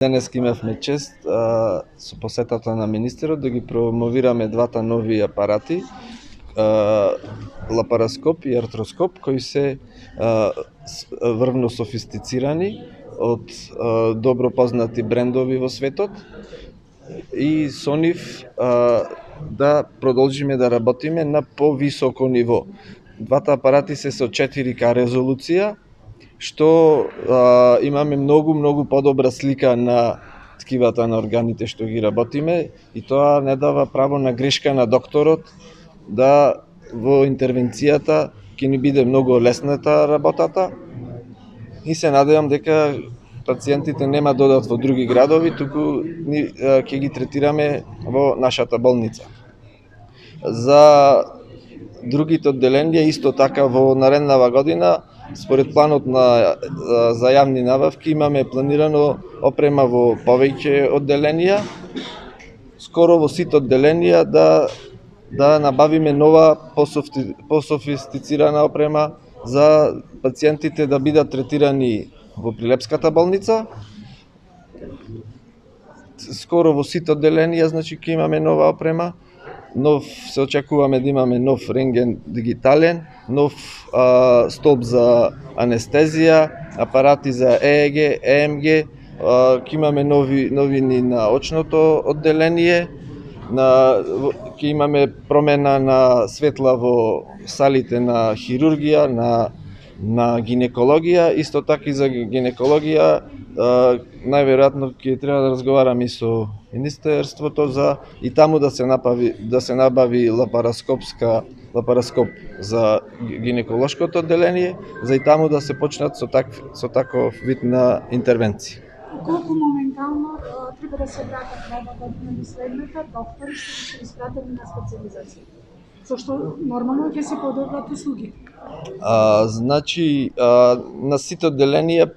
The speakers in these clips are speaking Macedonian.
Денес имавме чест со посетата на министерот да ги промовираме двата нови апарати, лапароскоп и артроскоп, кои се врвно софистицирани од добро познати брендови во светот, и со нив да продолжиме да работиме на повисоко ниво. Двата апарати се со 4К резолуција, што имаме многу подобра слика на ткивата на органите што ги работиме, и тоа не дава право на грешка на докторот, да во интервенцијата ќе ни биде многу лесната работата, и се надевам дека пациентите нема да одат во други градови, туку ќе ги третираме во нашата болница. За другите одделенија исто така во нареднава година, според планот за јавни набавки, имаме планирано опрема во повеќе одделенија. Скоро во сите одделенија да набавиме нова пософистицирана опрема за пациентите да бидат третирани во Прилепската болница. Скоро во сите одделенија, значи, ќе имаме нова опрема. Се очекуваме да имаме нов рентген дигитален, нов столб за анестезија, апарати за ЕЕГ, ЕМГ, ќе имаме новини на очното одделение, ќе имаме промена на светла во салите на хирургија, на гинекологија. Исто така и за гинекологија најверојатно ќе треба да разговараме и со министерството за и таму да се набави лапароскоп за гинеколошкото одделение, за и таму да се почнат со таков вид на интервенција. Колку моментално треба да се вратат нова година до следната доктори што се испратени на специализација? Зашто нормално ќе се подобрат услуги? Значи, на сите одделенија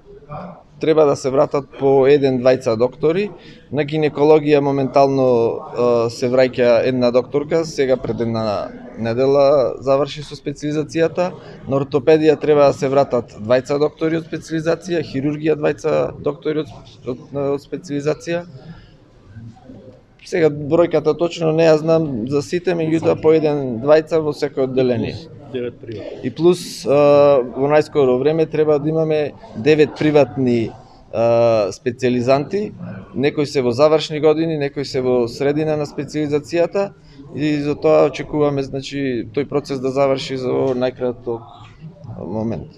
треба да се вратат по еден-двајца доктори. На гинекологија моментално се враќа една докторка, сега пред една недела заврши со специализацијата. На ортопедија треба да се вратат двајца доктори од специализација, хирургија двајца доктори од специализација. Сега бројката точно не ја знам за сите, меѓутоа по еден-двајца во секој одделение. И плюс во најскоро време треба да имаме 9 приватни специализанти, некои се во завршни години, некои се во средина на специализацијата, и за тоа очекуваме, значи, тој процес да заврши за најкраток момент.